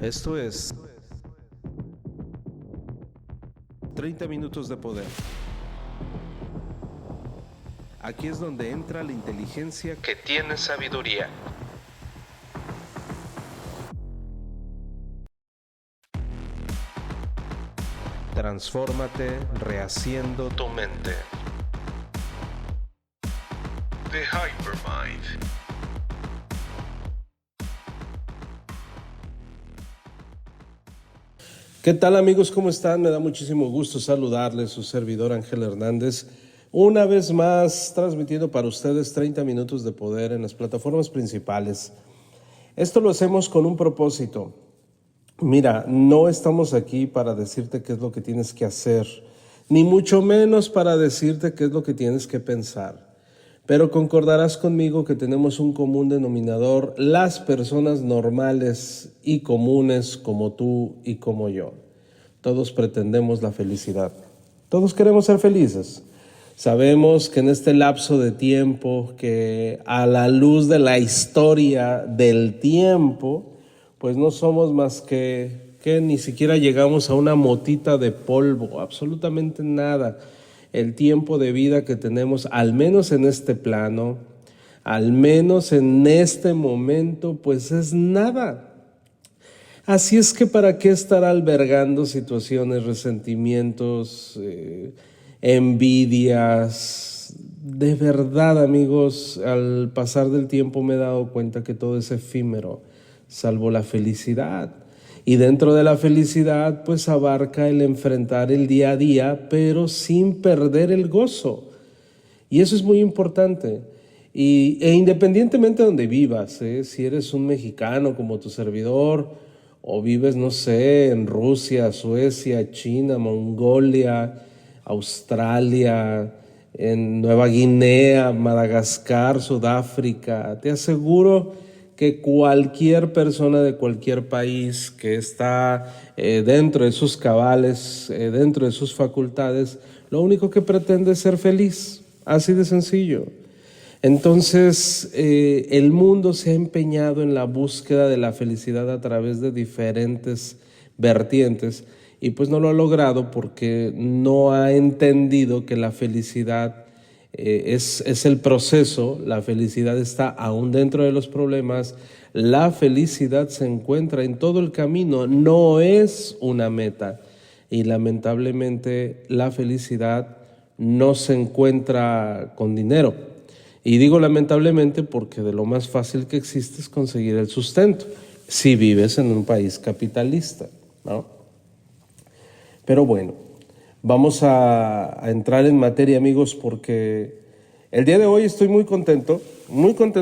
Esto es 30 minutos de poder. Aquí es donde entra la inteligencia que tiene sabiduría. Transfórmate rehaciendo tu mente. The Hypermind. ¿Qué tal, amigos? ¿Cómo están? Me da muchísimo gusto saludarles, su servidor Ángel Hernández, una vez más transmitiendo para ustedes 30 minutos de poder en las plataformas principales. Esto lo hacemos con un propósito. Mira, no estamos aquí para decirte qué es lo que tienes que hacer, ni mucho menos para decirte qué es lo que tienes que pensar. Pero concordarás conmigo que tenemos un común denominador, las personas normales y comunes como tú y como yo. Todos pretendemos la felicidad. Todos queremos ser felices. Sabemos que en este lapso de tiempo, que a la luz de la historia del tiempo, pues no somos más que ni siquiera llegamos a una motita de polvo, absolutamente nada. El tiempo de vida que tenemos, al menos en este plano, al menos en este momento, pues es nada. Así es que ¿para qué estar albergando situaciones, resentimientos, envidias? De verdad, amigos, al pasar del tiempo me he dado cuenta que todo es efímero, salvo la felicidad. Y dentro de la felicidad, pues abarca el enfrentar el día a día, pero sin perder el gozo. Y eso es muy importante. E independientemente de donde vivas, si eres un mexicano como tu servidor, o vives, no sé, en Rusia, Suecia, China, Mongolia, Australia, en Nueva Guinea, Madagascar, Sudáfrica, te aseguro que cualquier persona de cualquier país que está dentro de sus cabales, dentro de sus facultades, lo único que pretende es ser feliz, así de sencillo. Entonces, el mundo se ha empeñado en la búsqueda de la felicidad a través de diferentes vertientes y pues no lo ha logrado porque no ha entendido que la felicidad es el proceso, la felicidad está aún dentro de los problemas, la felicidad se encuentra en todo el camino, no es una meta. Y lamentablemente la felicidad no se encuentra con dinero. Y digo lamentablemente porque de lo más fácil que existe es conseguir el sustento, si vives en un país capitalista, ¿no? Pero bueno, vamos a entrar en materia, amigos, porque el día de hoy estoy muy contento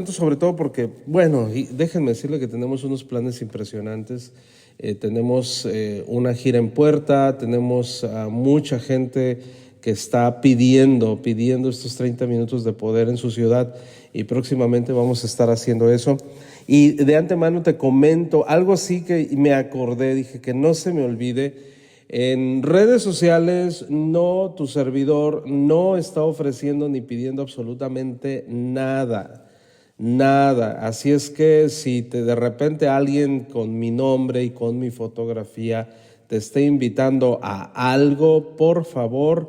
sobre todo porque, bueno, y déjenme decirle que tenemos unos planes impresionantes. Tenemos una gira en puerta, tenemos a mucha gente que está pidiendo estos 30 minutos de poder en su ciudad y próximamente vamos a estar haciendo eso. Y de antemano te comento algo así que me acordé, dije que no se me olvide. En redes sociales, no, tu servidor no está ofreciendo ni pidiendo absolutamente nada, nada. Así es que si de repente alguien con mi nombre y con mi fotografía te esté invitando a algo, por favor,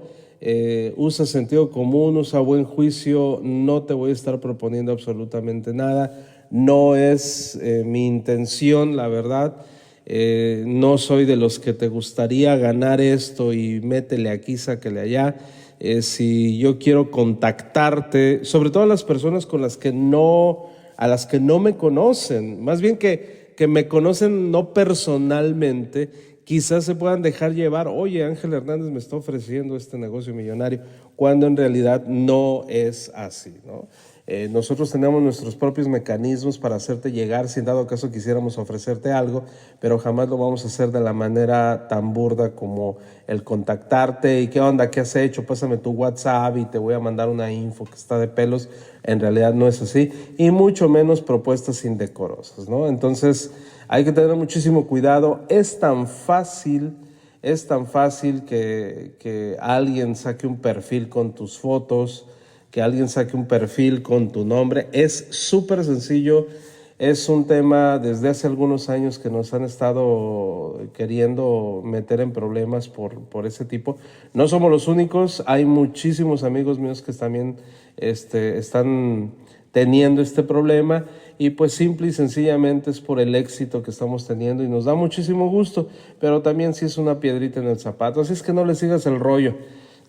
usa sentido común, usa buen juicio, no te voy a estar proponiendo absolutamente nada. No es mi intención, la verdad. No soy de los que te gustaría ganar esto y métele aquí, sáquele allá. Si yo quiero contactarte, sobre todo a las personas con las que a las que no me conocen, más bien que me conocen no personalmente, quizás se puedan dejar llevar, oye, Ángel Hernández me está ofreciendo este negocio millonario, cuando en realidad no es así, ¿no? Nosotros tenemos nuestros propios mecanismos para hacerte llegar, si en dado caso quisiéramos ofrecerte algo, pero jamás lo vamos a hacer de la manera tan burda como el contactarte y qué onda, qué has hecho, pásame tu WhatsApp y te voy a mandar una info que está de pelos. En realidad no es así, y mucho menos propuestas indecorosas, ¿no? Entonces hay que tener muchísimo cuidado. Es tan fácil que alguien saque un perfil con tus fotos, que alguien saque un perfil con tu nombre. Es súper sencillo. Es un tema desde hace algunos años que nos han estado queriendo meter en problemas por ese tipo. No somos los únicos, hay muchísimos amigos míos que también están teniendo este problema y pues simple y sencillamente es por el éxito que estamos teniendo y nos da muchísimo gusto, pero también sí es una piedrita en el zapato, así es que no le sigas el rollo.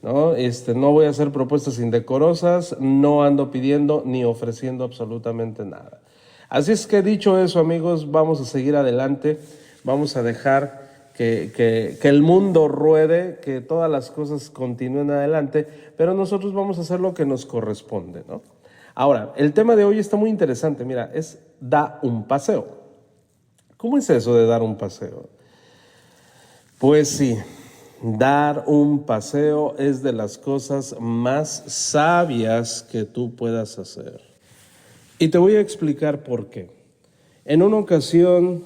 ¿No? No voy a hacer propuestas indecorosas, no ando pidiendo ni ofreciendo absolutamente nada. Así es que dicho eso, amigos, vamos a seguir adelante, vamos a dejar que el mundo ruede, que todas las cosas continúen adelante, pero nosotros vamos a hacer lo que nos corresponde, ¿no? Ahora, el tema de hoy está muy interesante, mira, es da un paseo. ¿Cómo es eso de dar un paseo? Pues sí, dar un paseo es de las cosas más sabias que tú puedas hacer. Y te voy a explicar por qué. En una ocasión,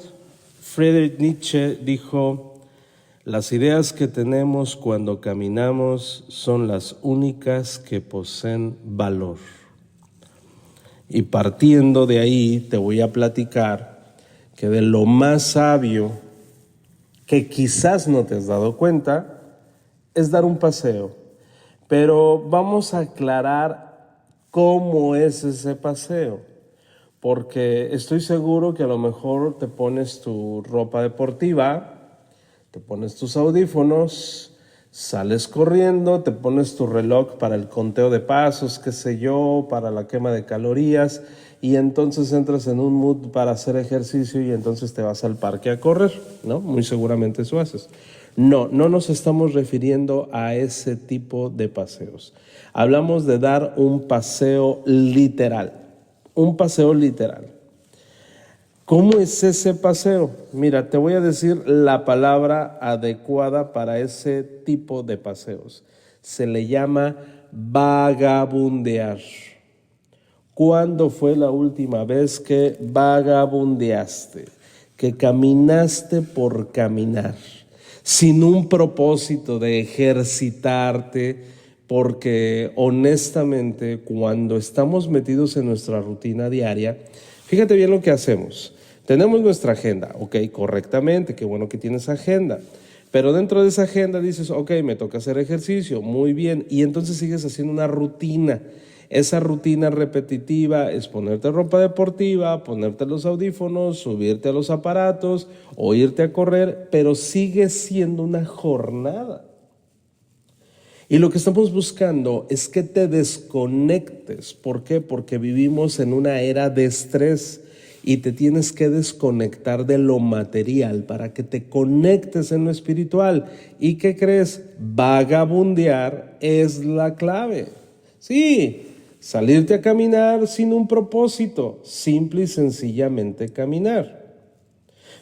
Friedrich Nietzsche dijo, las ideas que tenemos cuando caminamos son las únicas que poseen valor. Y partiendo de ahí, te voy a platicar que de lo más sabio que quizás no te has dado cuenta es dar un paseo. Pero vamos a aclarar cómo es ese paseo, porque estoy seguro que a lo mejor te pones tu ropa deportiva, te pones tus audífonos, sales corriendo, te pones tu reloj para el conteo de pasos, qué sé yo, para la quema de calorías, y entonces entras en un mood para hacer ejercicio y entonces te vas al parque a correr, ¿no? Muy seguramente eso haces. No nos estamos refiriendo a ese tipo de paseos. Hablamos de dar un paseo literal, un paseo literal. ¿Cómo es ese paseo? Mira, te voy a decir la palabra adecuada para ese tipo de paseos. Se le llama vagabundear. ¿Cuándo fue la última vez que vagabundeaste? Que caminaste por caminar, sin un propósito de ejercitarte, porque honestamente cuando estamos metidos en nuestra rutina diaria, fíjate bien lo que hacemos. Tenemos nuestra agenda, ok, correctamente, qué bueno que tienes agenda. Pero dentro de esa agenda dices, ok, me toca hacer ejercicio, muy bien, y entonces sigues haciendo una rutina. Esa rutina repetitiva es ponerte ropa deportiva, ponerte los audífonos, subirte a los aparatos o irte a correr, pero sigue siendo una jornada. Y lo que estamos buscando es que te desconectes. ¿Por qué? Porque vivimos en una era de estrés y te tienes que desconectar de lo material para que te conectes en lo espiritual. ¿Y qué crees? Vagabundear es la clave. Sí, salirte a caminar sin un propósito, simple y sencillamente caminar.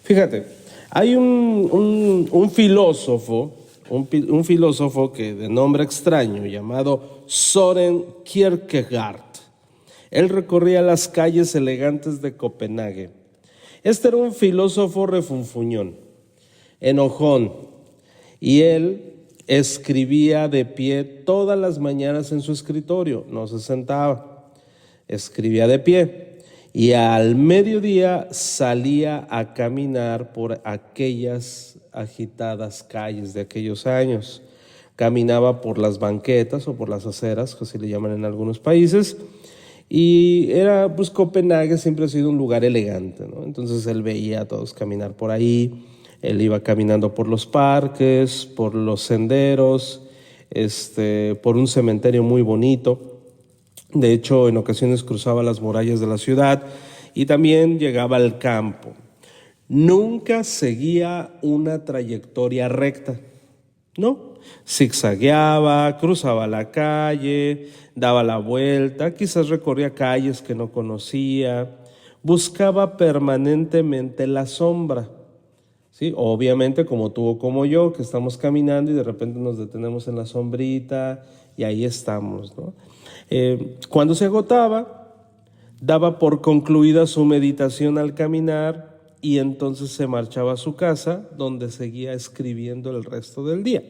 Fíjate, hay un filósofo que de nombre extraño llamado Søren Kierkegaard. Él recorría las calles elegantes de Copenhague. Este era un filósofo refunfuñón, enojón, y él escribía de pie todas las mañanas en su escritorio, no se sentaba, escribía de pie. Y al mediodía salía a caminar por aquellas agitadas calles de aquellos años. Caminaba por las banquetas o por las aceras, que así le llaman en algunos países. Y pues Copenhague siempre ha sido un lugar elegante, ¿no? Entonces él veía a todos caminar por ahí. Él iba caminando por los parques, por los senderos, por un cementerio muy bonito. De hecho, en ocasiones cruzaba las murallas de la ciudad y también llegaba al campo. Nunca seguía una trayectoria recta, no. Zigzagueaba, cruzaba la calle, daba la vuelta, quizás recorría calles que no conocía, buscaba permanentemente la sombra. Sí, obviamente como tú o como yo, que estamos caminando y de repente nos detenemos en la sombrita y ahí estamos, ¿no? Cuando se agotaba, daba por concluida su meditación al caminar y entonces se marchaba a su casa, donde seguía escribiendo el resto del día.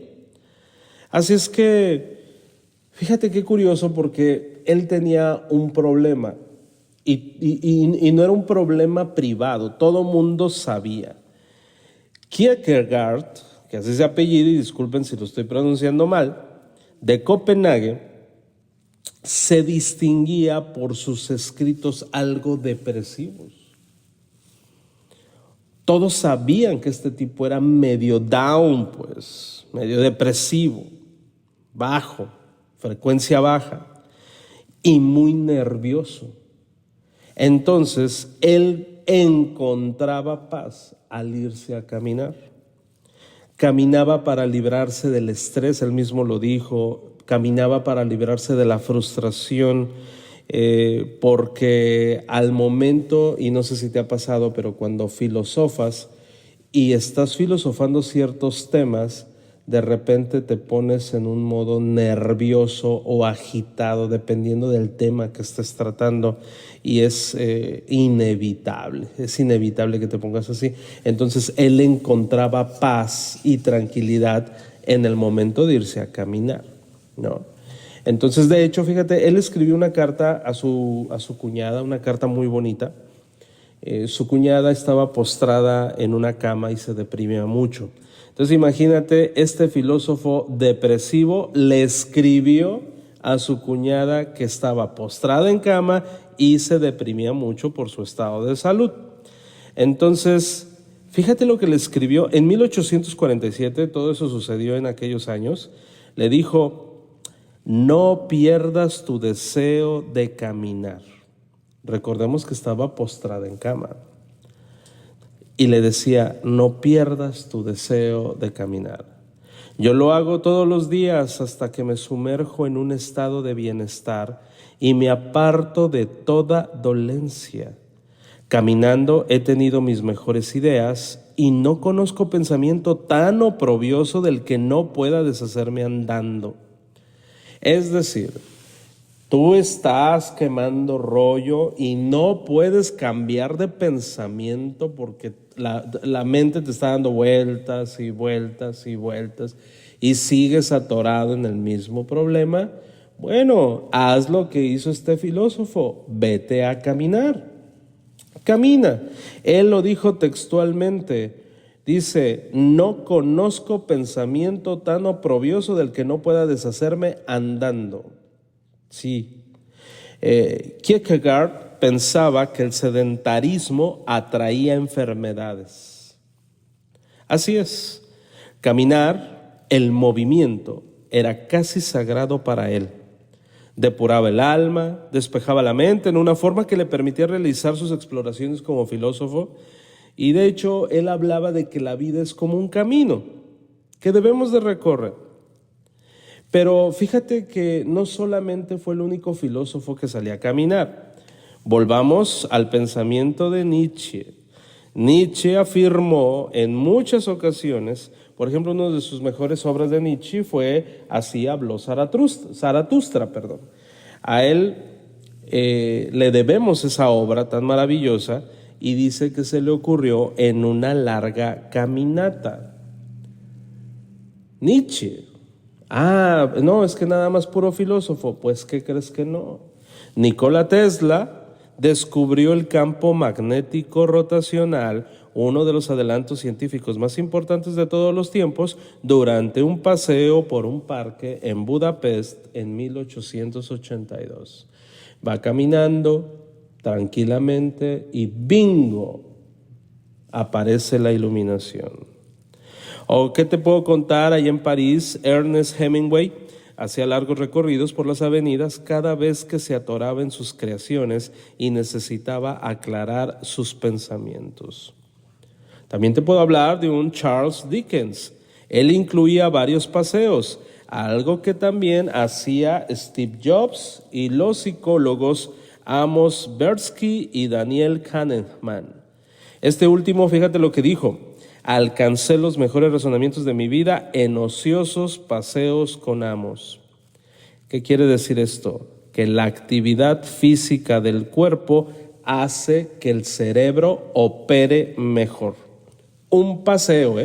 Así es que, fíjate qué curioso, porque él tenía un problema. Y no era un problema privado, todo mundo sabía. Kierkegaard, que así se apellida, y disculpen si lo estoy pronunciando mal, de Copenhague, se distinguía por sus escritos algo depresivos. Todos sabían que este tipo era medio down, pues, medio depresivo, bajo, frecuencia baja y muy nervioso. Entonces, él encontraba paz al irse a caminar. Caminaba para librarse del estrés, él mismo lo dijo, caminaba para librarse de la frustración, porque al momento, y no sé si te ha pasado, pero cuando filosofas y estás filosofando ciertos temas, de repente te pones en un modo nervioso o agitado, dependiendo del tema que estés tratando, y es inevitable que te pongas así. Entonces él encontraba paz y tranquilidad en el momento de irse a caminar, ¿no? Entonces, de hecho, fíjate, él escribió una carta a su cuñada, una carta muy bonita. Su cuñada estaba postrada en una cama y se deprimía mucho. Entonces imagínate, este filósofo depresivo le escribió a su cuñada que estaba postrada en cama y se deprimía mucho por su estado de salud. Entonces, fíjate lo que le escribió en 1847, todo eso sucedió en aquellos años. Le dijo: no pierdas tu deseo de caminar. Recordemos que estaba postrada en cama. Y le decía: no pierdas tu deseo de caminar. Yo lo hago todos los días hasta que me sumerjo en un estado de bienestar y me aparto de toda dolencia. Caminando he tenido mis mejores ideas y no conozco pensamiento tan oprobioso del que no pueda deshacerme andando. Es decir, tú estás quemando rollo y no puedes cambiar de pensamiento porque la mente te está dando vueltas y vueltas y vueltas y sigues atorado en el mismo problema. Bueno, haz lo que hizo este filósofo, vete a caminar. Camina. Él lo dijo textualmente. Dice: no conozco pensamiento tan oprobioso del que no pueda deshacerme andando. Sí. Kierkegaard pensaba que el sedentarismo atraía enfermedades. Así es. Caminar, el movimiento, era casi sagrado para él. Depuraba el alma, despejaba la mente en una forma que le permitía realizar sus exploraciones como filósofo. Y de hecho, él hablaba de que la vida es como un camino que debemos de recorrer. Pero fíjate que no solamente fue el único filósofo que salía a caminar. Volvamos al pensamiento de Nietzsche. Nietzsche afirmó en muchas ocasiones, por ejemplo, una de sus mejores obras de Nietzsche fue Así habló Zaratustra. A él le debemos esa obra tan maravillosa, y dice que se le ocurrió en una larga caminata. Nietzsche. No, es que nada más puro filósofo. Pues, ¿qué crees que no? Nikola Tesla descubrió el campo magnético rotacional, uno de los adelantos científicos más importantes de todos los tiempos, durante un paseo por un parque en Budapest en 1882. Va caminando tranquilamente y ¡bingo!, aparece la iluminación. ¿O qué te puedo contar? Allá en París, Ernest Hemingway hacía largos recorridos por las avenidas cada vez que se atoraba en sus creaciones y necesitaba aclarar sus pensamientos. También te puedo hablar de un Charles Dickens. Él incluía varios paseos, algo que también hacía Steve Jobs y los psicólogos Amos Tversky y Daniel Kahneman. Este último, fíjate lo que dijo: alcancé los mejores razonamientos de mi vida en ociosos paseos con Amos. ¿Qué quiere decir esto? Que la actividad física del cuerpo hace que el cerebro opere mejor. Un paseo,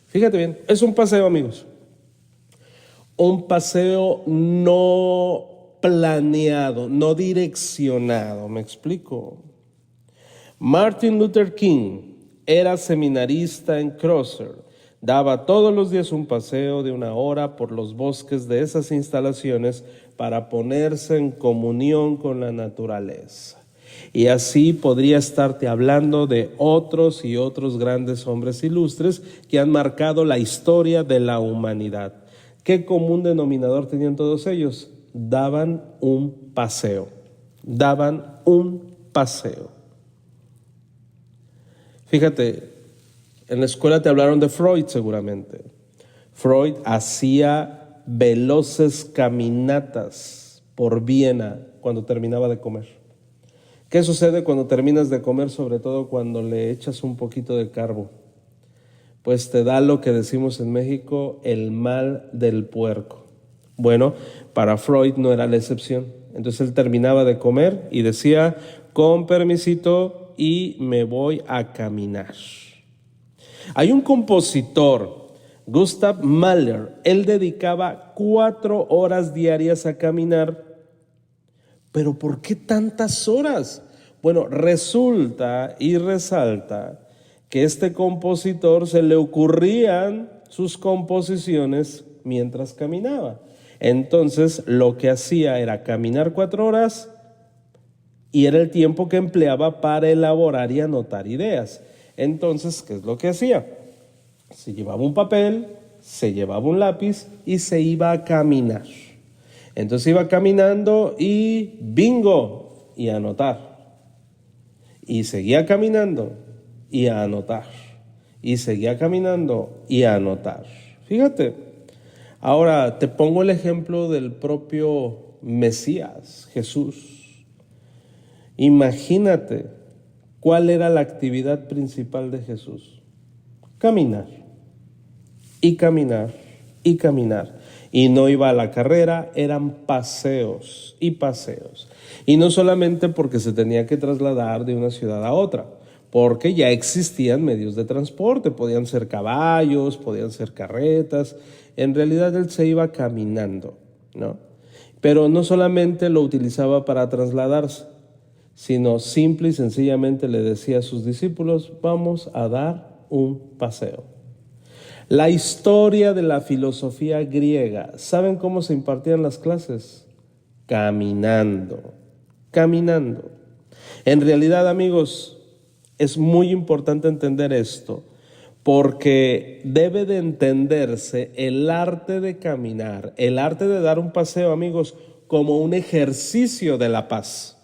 fíjate bien, es un paseo, amigos. Un paseo no planeado, no direccionado. ¿Me explico? Martin Luther King era seminarista en Crosser. Daba todos los días un paseo de 1 hora por los bosques de esas instalaciones para ponerse en comunión con la naturaleza. Y así podría estarte hablando de otros y otros grandes hombres ilustres que han marcado la historia de la humanidad. ¿Qué común denominador tenían todos ellos? Daban un paseo. Daban un paseo. Fíjate, en la escuela te hablaron de Freud seguramente. Freud hacía veloces caminatas por Viena cuando terminaba de comer. ¿Qué sucede cuando terminas de comer, sobre todo cuando le echas un poquito de carbo? Pues te da lo que decimos en México, el mal del puerco. Bueno, para Freud no era la excepción. Entonces él terminaba de comer y decía, con permisito, y me voy a caminar. Hay un compositor, Gustav Mahler, él dedicaba 4 horas diarias a caminar. ¿Pero por qué tantas horas? Bueno, resulta y resalta que este compositor se le ocurrían sus composiciones mientras caminaba. Entonces, lo que hacía era caminar 4 horas y era el tiempo que empleaba para elaborar y anotar ideas. Entonces, ¿qué es lo que hacía? Se llevaba un papel, se llevaba un lápiz y se iba a caminar. Entonces iba caminando y bingo, y a anotar. Y seguía caminando y a anotar. Y seguía caminando y a anotar. Fíjate, ahora te pongo el ejemplo del propio Mesías, Jesús. Imagínate cuál era la actividad principal de Jesús. Caminar y caminar y caminar. Y no iba a la carrera, eran paseos y paseos. Y no solamente porque se tenía que trasladar de una ciudad a otra, porque ya existían medios de transporte, podían ser caballos, podían ser carretas. En realidad él se iba caminando, ¿no? Pero no solamente lo utilizaba para trasladarse, sino simple y sencillamente le decía a sus discípulos, vamos a dar un paseo. La historia de la filosofía griega, ¿saben cómo se impartían las clases? Caminando, caminando. En realidad, amigos, es muy importante entender esto, porque debe de entenderse el arte de caminar, el arte de dar un paseo, amigos, como un ejercicio de la paz,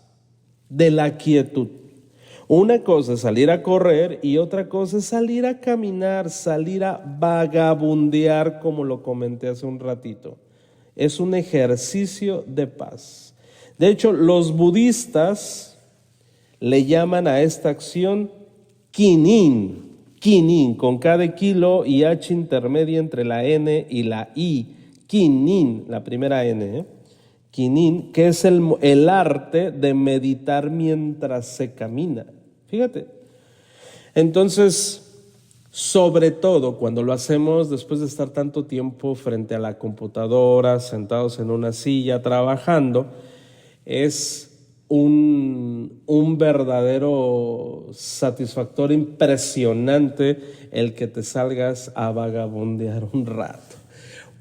de la quietud. Una cosa es salir a correr y otra cosa es salir a caminar, salir a vagabundear, como lo comenté hace un ratito. Es un ejercicio de paz. De hecho, los budistas le llaman a esta acción kinin, kinin, con K de kilo y H intermedia entre la N y la I. Kinin, la primera N, Kinin, que es el arte de meditar mientras se camina. Fíjate. Entonces, sobre todo cuando lo hacemos después de estar tanto tiempo frente a la computadora, sentados en una silla, trabajando, es un verdadero satisfactor impresionante el que te salgas a vagabundear un rato.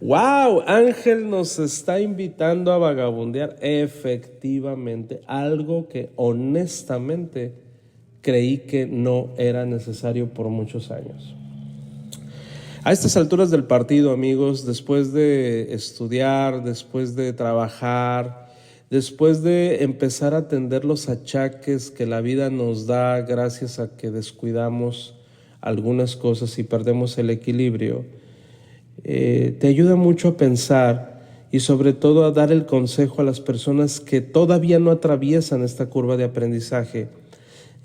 ¡Wow! Ángel nos está invitando a vagabundear. Efectivamente, algo que honestamente creí que no era necesario por muchos años. A estas alturas del partido, amigos, después de estudiar, después de trabajar, después de empezar a atender los achaques que la vida nos da gracias a que descuidamos algunas cosas y perdemos el equilibrio, te ayuda mucho a pensar y sobre todo a dar el consejo a las personas que todavía no atraviesan esta curva de aprendizaje,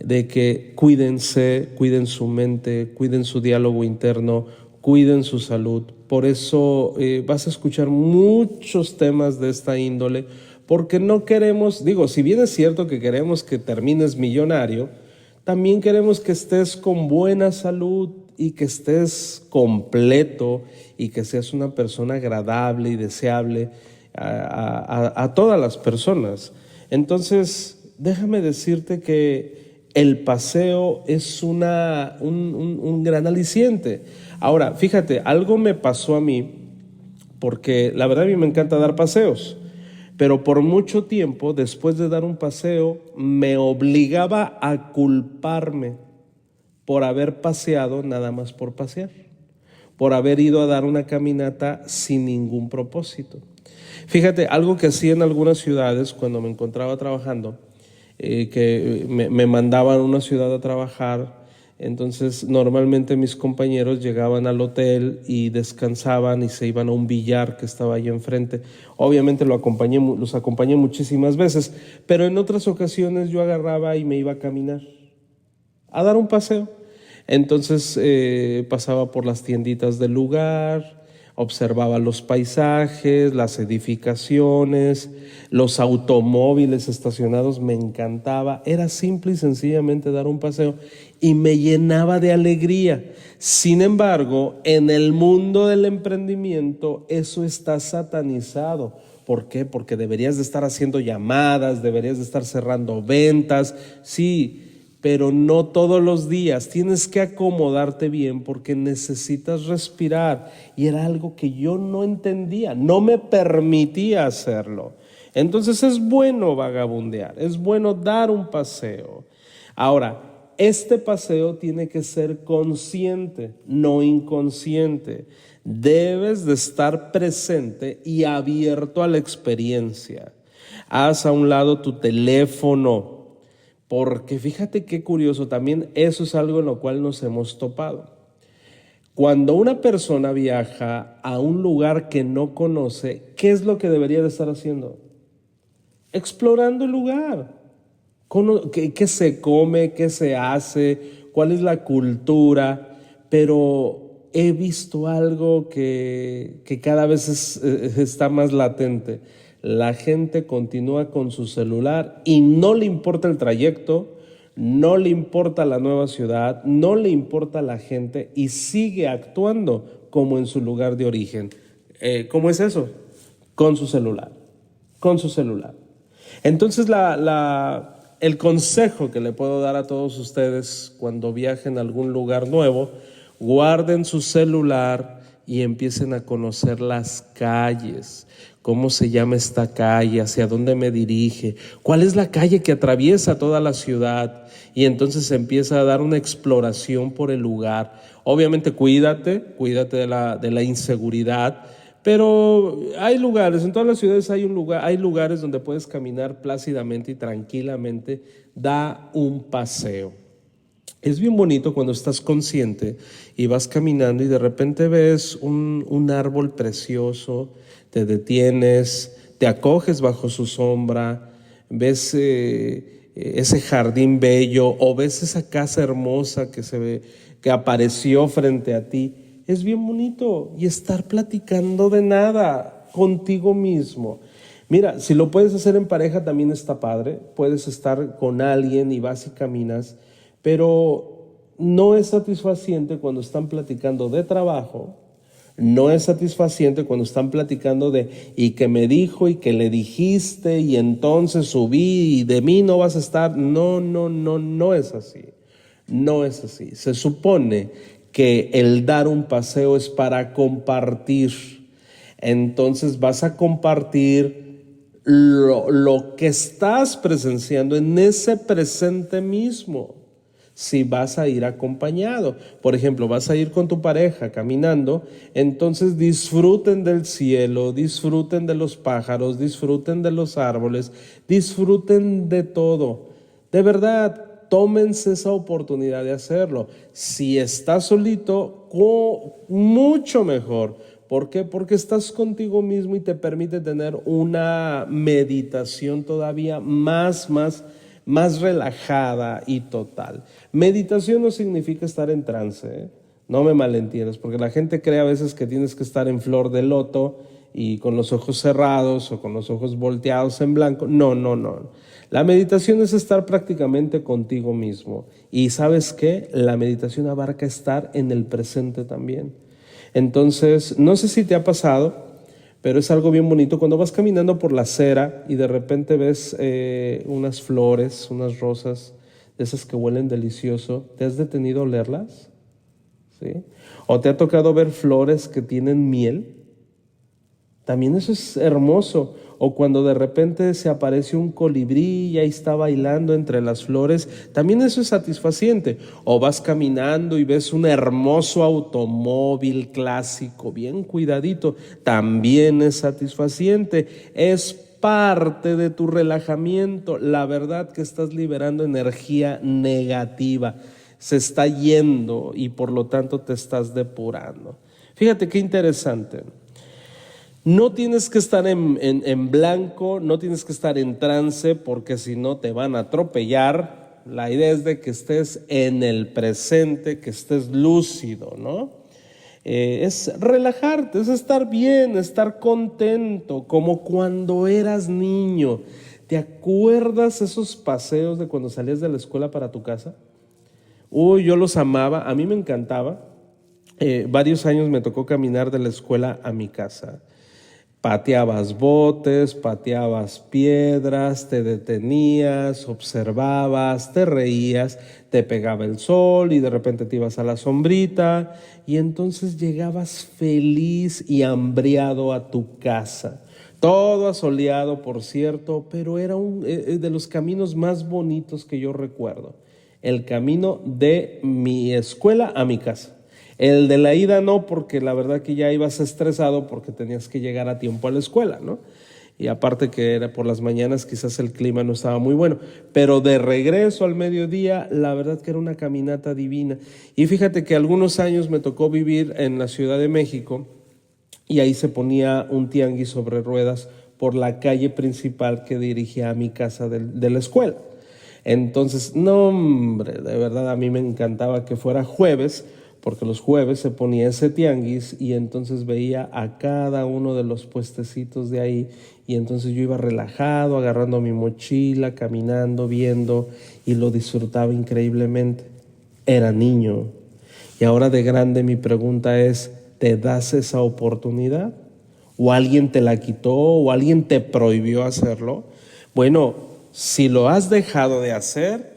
de que cuídense, cuiden su mente, cuiden su diálogo interno, cuiden su salud. Por eso vas a escuchar muchos temas de esta índole, porque no queremos, si bien es cierto que queremos que termines millonario, también queremos que estés con buena salud y que estés completo y que seas una persona agradable y deseable a todas las personas. Entonces, déjame decirte que el paseo es un gran aliciente. Ahora, fíjate, algo me pasó a mí, porque la verdad a mí me encanta dar paseos, pero por mucho tiempo, después de dar un paseo, me obligaba a culparme por haber paseado nada más por pasear, por haber ido a dar una caminata sin ningún propósito. Fíjate, algo que hacía en algunas ciudades cuando me encontraba trabajando, que me mandaban a una ciudad a trabajar. Entonces normalmente mis compañeros llegaban al hotel y descansaban y se iban a un billar que estaba ahí enfrente. Obviamente los acompañé muchísimas veces, pero en otras ocasiones yo agarraba y me iba a caminar, a dar un paseo. Entonces pasaba por las tienditas del lugar, observaba los paisajes, las edificaciones, los automóviles estacionados, me encantaba. Era simple y sencillamente dar un paseo y me llenaba de alegría. Sin embargo, en el mundo del emprendimiento eso está satanizado. ¿Por qué? Porque deberías de estar haciendo llamadas, deberías de estar cerrando ventas, sí, pero no todos los días. Tienes que acomodarte bien porque necesitas respirar. Y era algo que yo no entendía, no me permitía hacerlo. Entonces es bueno vagabundear, es bueno dar un paseo. Ahora, este paseo tiene que ser consciente, no inconsciente. Debes de estar presente y abierto a la experiencia. Haz a un lado tu teléfono, porque fíjate qué curioso, también eso es algo en lo cual nos hemos topado. Cuando una persona viaja a un lugar que no conoce, ¿qué es lo que debería de estar haciendo? Explorando el lugar. ¿Qué se come? ¿Qué se hace? ¿Cuál es la cultura? Pero he visto algo que cada vez está más latente. La gente continúa con su celular y no le importa el trayecto, no le importa la nueva ciudad, no le importa la gente y sigue actuando como en su lugar de origen. ¿Cómo es eso? Con su celular, con su celular. Entonces el consejo que le puedo dar a todos ustedes cuando viajen a algún lugar nuevo, guarden su celular y empiecen a conocer las calles. ¿Cómo se llama esta calle? ¿Hacia dónde me dirige? ¿Cuál es la calle que atraviesa toda la ciudad? Y entonces empieza a dar una exploración por el lugar. Obviamente cuídate de la inseguridad, pero hay lugares, en todas las ciudades hay lugares donde puedes caminar plácidamente y tranquilamente. Da un paseo. Es bien bonito cuando estás consciente y vas caminando y de repente ves un árbol precioso, te detienes, te acoges bajo su sombra, ves ese jardín bello o ves esa casa hermosa que apareció frente a ti. Es bien bonito y estar platicando de nada contigo mismo. Mira, si lo puedes hacer en pareja también está padre, puedes estar con alguien y vas y caminas, pero no es satisfaciente cuando están platicando de trabajo, no es satisfaciente cuando están platicando de y que me dijo y que le dijiste y entonces subí y de mí no vas a estar. No es así, no es así. Se supone que el dar un paseo es para compartir, entonces vas a compartir lo que estás presenciando en ese presente mismo. Si vas a ir acompañado, por ejemplo, vas a ir con tu pareja caminando, entonces disfruten del cielo, disfruten de los pájaros, disfruten de los árboles, disfruten de todo. De verdad, tómense esa oportunidad de hacerlo. Si estás solito, mucho mejor. ¿Por qué? Porque estás contigo mismo y te permite tener una meditación todavía más relajada y total. Meditación no significa estar en trance, ¿eh? No me malentiendas, porque la gente cree a veces que tienes que estar en flor de loto y con los ojos cerrados o con los ojos volteados en blanco. No. La meditación es estar prácticamente contigo mismo. Y ¿sabes qué? La meditación abarca estar en el presente también. Entonces, no sé si te ha pasado, pero es algo bien bonito cuando vas caminando por la acera y de repente ves unas flores, unas rosas, de esas que huelen delicioso. ¿Te has detenido a olerlas? ¿Sí? ¿O te ha tocado ver flores que tienen miel? También eso es hermoso. O cuando de repente se aparece un colibrí y ahí está bailando entre las flores, también eso es satisfaciente. O vas caminando y ves un hermoso automóvil clásico, bien cuidadito, también es satisfaciente. Es parte de tu relajamiento. La verdad que estás liberando energía negativa. Se está yendo y por lo tanto te estás depurando. Fíjate qué interesante. No tienes que estar en blanco, no tienes que estar en trance porque si no te van a atropellar. La idea es de que estés en el presente, que estés lúcido, ¿no? Es relajarte, es estar bien, estar contento, como cuando eras niño. ¿Te acuerdas esos paseos de cuando salías de la escuela para tu casa? Uy, yo los amaba, a mí me encantaba. Varios años me tocó caminar de la escuela a mi casa. Pateabas botes, pateabas piedras, te detenías, observabas, te reías, te pegaba el sol y de repente te ibas a la sombrita y entonces llegabas feliz y hambriado a tu casa. Todo asoleado, por cierto, pero era de los caminos más bonitos que yo recuerdo. El camino de mi escuela a mi casa. El de la ida no, porque la verdad que ya ibas estresado porque tenías que llegar a tiempo a la escuela, ¿no? Y aparte que era por las mañanas, quizás el clima no estaba muy bueno. Pero de regreso al mediodía, la verdad que era una caminata divina. Y fíjate que algunos años me tocó vivir en la Ciudad de México y ahí se ponía un tianguis sobre ruedas por la calle principal que dirigía a mi casa de la escuela. Entonces, no hombre, de verdad a mí me encantaba que fuera jueves, porque los jueves se ponía ese tianguis y entonces veía a cada uno de los puestecitos de ahí y entonces yo iba relajado, agarrando mi mochila, caminando, viendo y lo disfrutaba increíblemente. Era niño y ahora de grande mi pregunta es, ¿te das esa oportunidad? ¿O alguien te la quitó o alguien te prohibió hacerlo? Bueno, si lo has dejado de hacer,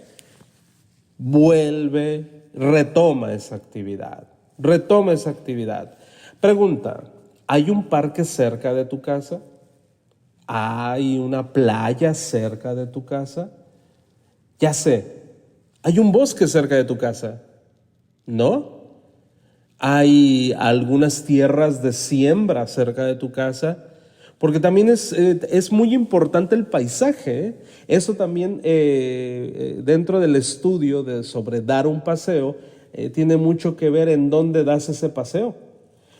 vuelve, retoma esa actividad. Retoma esa actividad. Pregunta, ¿hay un parque cerca de tu casa? ¿Hay una playa cerca de tu casa? Ya sé, ¿hay un bosque cerca de tu casa? ¿No? ¿Hay algunas tierras de siembra cerca de tu casa? Porque también es muy importante el paisaje, ¿eh? Eso también dentro del estudio sobre dar un paseo, tiene mucho que ver en dónde das ese paseo.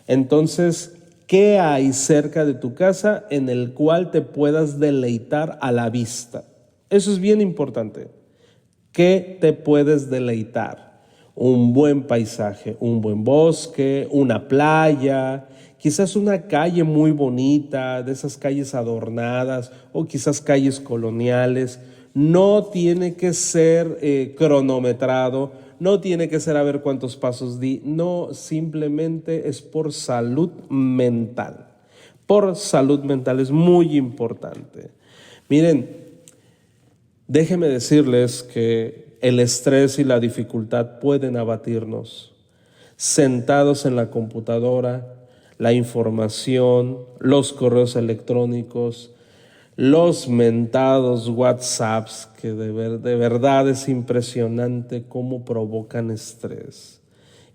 Entonces, ¿qué hay cerca de tu casa en el cual te puedas deleitar a la vista? Eso es bien importante. ¿Qué te puedes deleitar? Un buen paisaje, un buen bosque, una playa, quizás una calle muy bonita, de esas calles adornadas o quizás calles coloniales. No tiene que ser cronometrado, no tiene que ser a ver cuántos pasos di, no, simplemente es por salud mental. Por salud mental es muy importante. Miren, déjenme decirles que el estrés y la dificultad pueden abatirnos. Sentados en la computadora, la información, los correos electrónicos, los mentados WhatsApps, que de verdad es impresionante cómo provocan estrés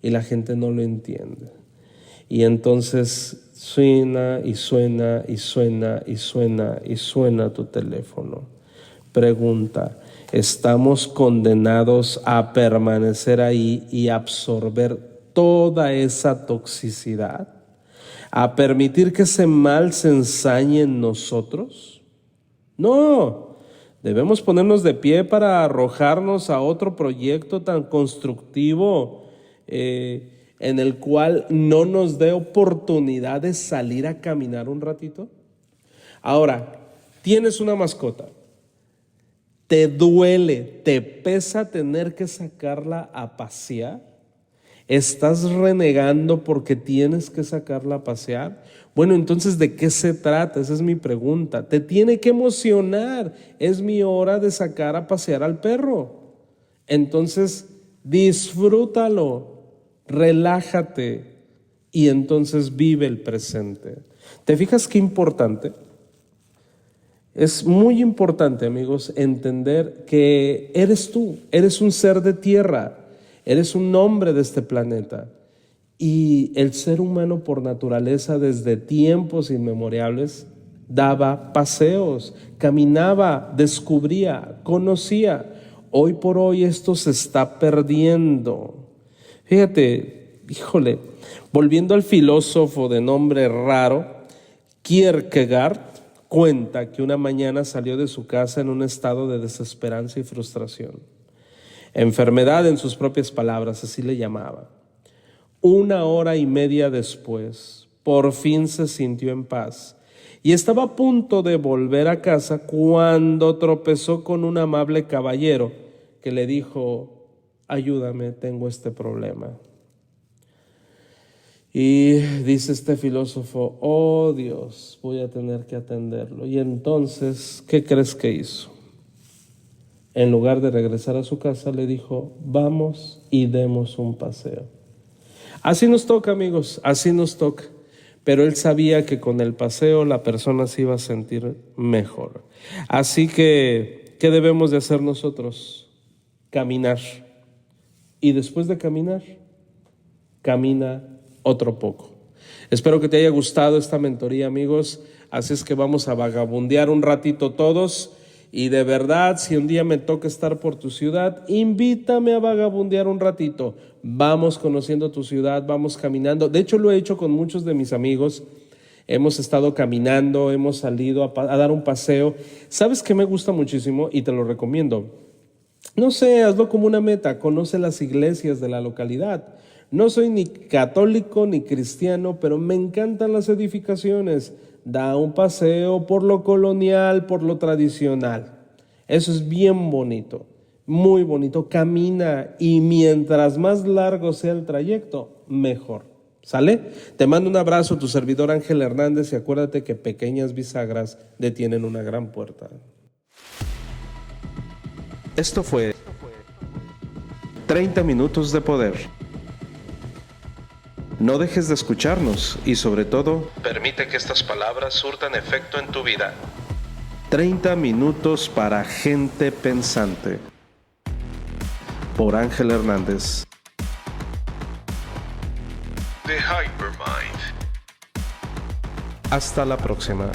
y la gente no lo entiende. Y entonces suena y suena y suena y suena y suena tu teléfono. Pregunta, ¿estamos condenados a permanecer ahí y absorber toda esa toxicidad? ¿A permitir que ese mal se ensañe en nosotros? No, debemos ponernos de pie para arrojarnos a otro proyecto tan constructivo en el cual no nos dé oportunidad de salir a caminar un ratito. Ahora, tienes una mascota. Te duele, te pesa tener que sacarla a pasear. ¿Estás renegando porque tienes que sacarla a pasear? Bueno, entonces, ¿de qué se trata? Esa es mi pregunta. Te tiene que emocionar. Es mi hora de sacar a pasear al perro. Entonces, disfrútalo, relájate y entonces vive el presente. ¿Te fijas qué importante? Es muy importante, amigos, entender que eres tú, eres un ser de tierra. Eres un hombre de este planeta y el ser humano por naturaleza desde tiempos inmemoriales daba paseos, caminaba, descubría, conocía. Hoy por hoy esto se está perdiendo. Fíjate, híjole, volviendo al filósofo de nombre raro, Kierkegaard cuenta que una mañana salió de su casa en un estado de desesperanza y frustración. Enfermedad en sus propias palabras, así le llamaba. 1 hora y media después, por fin se sintió en paz y estaba a punto de volver a casa cuando tropezó con un amable caballero que le dijo: ayúdame, tengo este problema. Y dice este filósofo: oh Dios, voy a tener que atenderlo. Y entonces, ¿qué crees que hizo? En lugar de regresar a su casa, le dijo: vamos y demos un paseo. Así nos toca, amigos, así nos toca. Pero él sabía que con el paseo la persona se iba a sentir mejor. Así que, ¿qué debemos de hacer nosotros? Caminar. Y después de caminar, camina otro poco. Espero que te haya gustado esta mentoría, amigos. Así es que vamos a vagabundear un ratito todos. Y de verdad, si un día me toca estar por tu ciudad, invítame a vagabundear un ratito. Vamos conociendo tu ciudad, vamos caminando. De hecho, lo he hecho con muchos de mis amigos. Hemos estado caminando, hemos salido a dar un paseo. ¿Sabes qué me gusta muchísimo? Y te lo recomiendo. No sé, hazlo como una meta. Conoce las iglesias de la localidad. No soy ni católico ni cristiano, pero me encantan las edificaciones. Da un paseo por lo colonial, por lo tradicional. Eso es bien bonito, muy bonito. Camina y mientras más largo sea el trayecto, mejor. ¿Sale? Te mando un abrazo, tu servidor Ángel Hernández, y acuérdate que pequeñas bisagras detienen una gran puerta. Esto fue 30 minutos de poder. No dejes de escucharnos y sobre todo, permite que estas palabras surtan efecto en tu vida. 30 minutos para gente pensante. Por Ángel Hernández. The Hypermind. Hasta la próxima.